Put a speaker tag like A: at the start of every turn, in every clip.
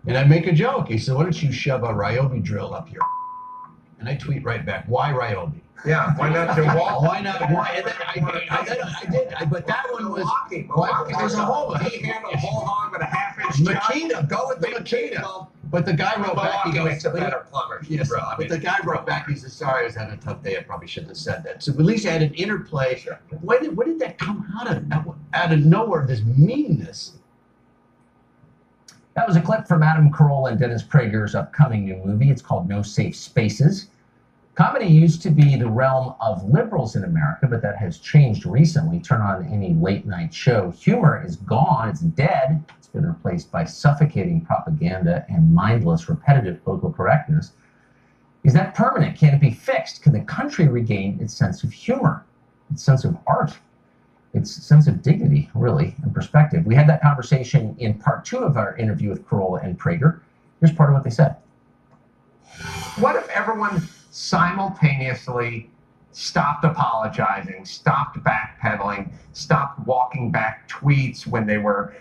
A: And I make a joke. He said, why don't you shove a Ryobi drill up your? And I tweet right back, why Ryobi?
B: Yeah, why not DeWalt?
A: Why not? Why? And then I did, but that one was.
B: It was a whole. He handled a whole hog with a half-inch.
A: Makita, go with the Makita. But the guy wrote back. He goes,
B: a better plumber.
A: Yes,
B: bro.
A: but the guy wrote back. He said, "Sorry, I was having a tough day. I probably shouldn't have said that." So at least I had an interplay.
B: Sure.
A: Where did that come out of nowhere? This meanness.
C: That was a clip from Adam Carolla and Dennis Prager's upcoming new movie. It's called No Safe Spaces. Comedy used to be the realm of liberals in America, but that has changed recently. Turn on any late night show. Humor is gone. It's dead. It's been replaced by suffocating propaganda and mindless, repetitive political correctness. Is that permanent? Can it be fixed? Can the country regain its sense of humor, its sense of art, its sense of dignity, really, and perspective? We had that conversation in part 2 of our interview with Carolla and Prager. Here's part of what they said.
B: What if everyone simultaneously stopped apologizing, stopped backpedaling, stopped walking back tweets when they were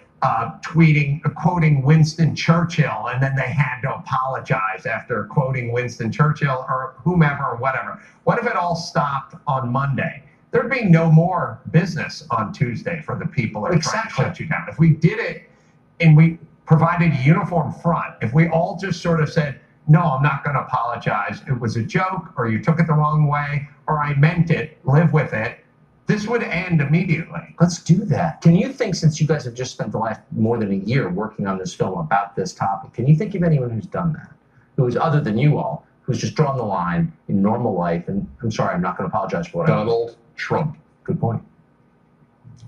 B: quoting Winston Churchill, and then they had to apologize after quoting Winston Churchill or whomever or whatever? What if it all stopped on Monday? There'd be no more business on Tuesday for the people that are trying to shut you down. If we did it and we provided a uniform front, if we all just sort of said, no, I'm not going to apologize, it was a joke, or you took it the wrong way, or I meant it, live with it, this would end immediately.
C: Let's do that. Can you think, since you guys have just spent the last more than a year working on this film about this topic, can you think of anyone who's done that? Who's, other than you all, who's just drawn the line in normal life, and I'm sorry, I'm not going to apologize for what I did.
D: Donald Trump.
C: Good point.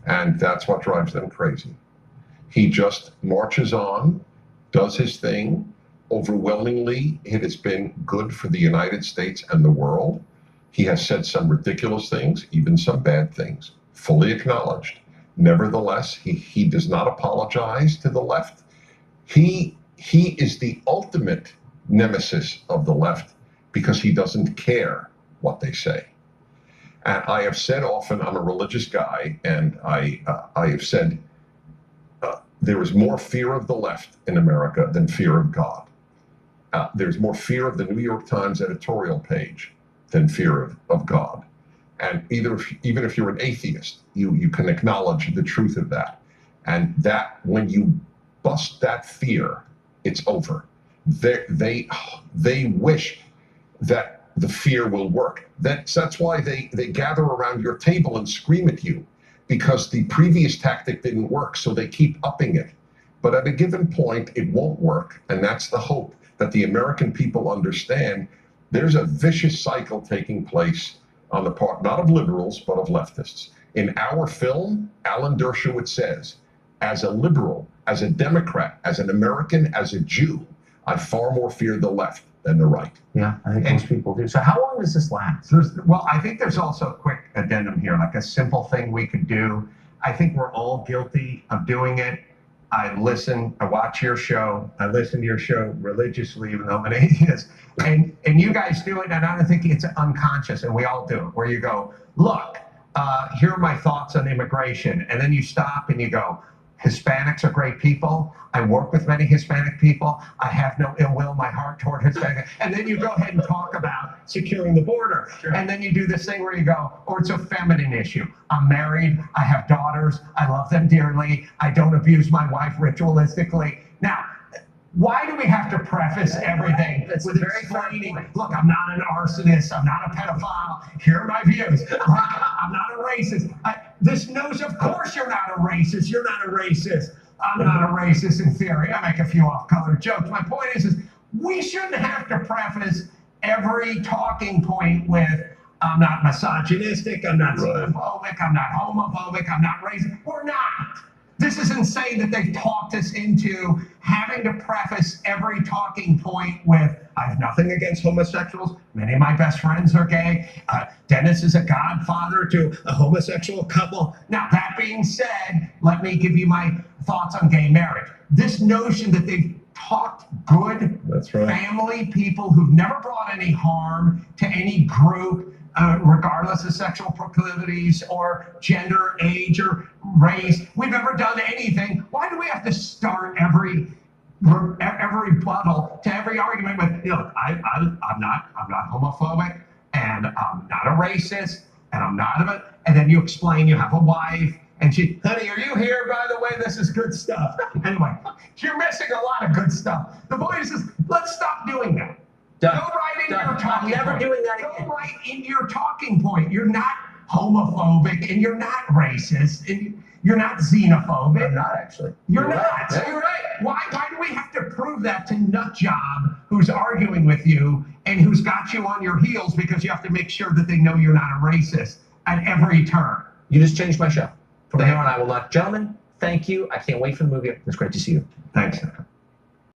D: And that's what drives them crazy. He just marches on, does his thing. Overwhelmingly, it has been good for the United States and the world. He has said some ridiculous things, even some bad things, fully acknowledged. Nevertheless, he does not apologize to the left. He is the ultimate nemesis of the left because he doesn't care what they say. And I have said often, I'm a religious guy, and I have said there is more fear of the left in America than fear of God. There's more fear of the New York Times editorial page than fear of God. And even if you're an atheist, you can acknowledge the truth of that. And that when you bust that fear, it's over. They wish that the fear will work. That's why they gather around your table and scream at you, because the previous tactic didn't work, so they keep upping it. But at a given point, it won't work, and that's the hope, that the American people understand there's a vicious cycle taking place on the part, not of liberals, but of leftists. In our film, Alan Dershowitz says, as a liberal, as a Democrat, as an American, as a Jew, I far more fear the left than the right.
C: Yeah, I think most people do. So how long does this last?
B: Well, I think there's also a quick addendum here, like a simple thing we could do. I think we're all guilty of doing it. I watch your show, I listen to your show religiously, even though I'm an atheist, and you guys do it, and I don't think it's unconscious, and we all do it, where you go, look, here are my thoughts on immigration, and then you stop and you go, Hispanics are great people. I work with many Hispanic people. I have no ill will in my heart toward Hispanic. And then you go ahead and talk about securing the border. Sure. And then you do this thing where you go, oh, it's a feminine issue. I'm married. I have daughters. I love them dearly. I don't abuse my wife ritualistically. Now, why do we have to preface everything with explaining, look, I'm not an arsonist, I'm not a pedophile, here are my views, I'm not a racist. This knows, of course you're not a racist, you're not a racist. I'm not a racist in theory. I make a few off-color jokes. My point is we shouldn't have to preface every talking point with, I'm not misogynistic, I'm not xenophobic, I'm not homophobic, I'm not racist. We're not. This is insane that they've talked us into having to preface every talking point with, I have nothing against homosexuals. Many of my best friends are gay. Dennis is a godfather to a homosexual couple. Now, that being said, let me give you my thoughts on gay marriage. This notion that they've talked good family people who've never brought any harm to any group, regardless of sexual proclivities or gender, age, or race. We've never done anything. Why do we have to start every every rebuttal to every argument with, look, I'm not homophobic, and I'm not a racist, and I'm not and then you explain you have a wife, and she, honey, are you here? By the way, this is good stuff. Anyway, you're missing a lot of good stuff. The point is, let's stop doing that.
C: Done.
B: Go right in
C: Done.
B: your talking
C: I'm never
B: point.
C: doing that
B: Go
C: again.
B: right in your talking point. You're not homophobic, and you're not racist, and you're not xenophobic.
C: I'm not actually.
B: You're not.
C: Right. Yeah.
B: You're right. Why do we have to prove that to Nutjob, who's arguing with you and who's got you on your heels because you have to make sure that they know you're not a racist at every turn?
C: You just changed my show. From here on, I will not. Gentlemen, thank you. I can't wait for the movie. It's great to see you.
B: Thanks.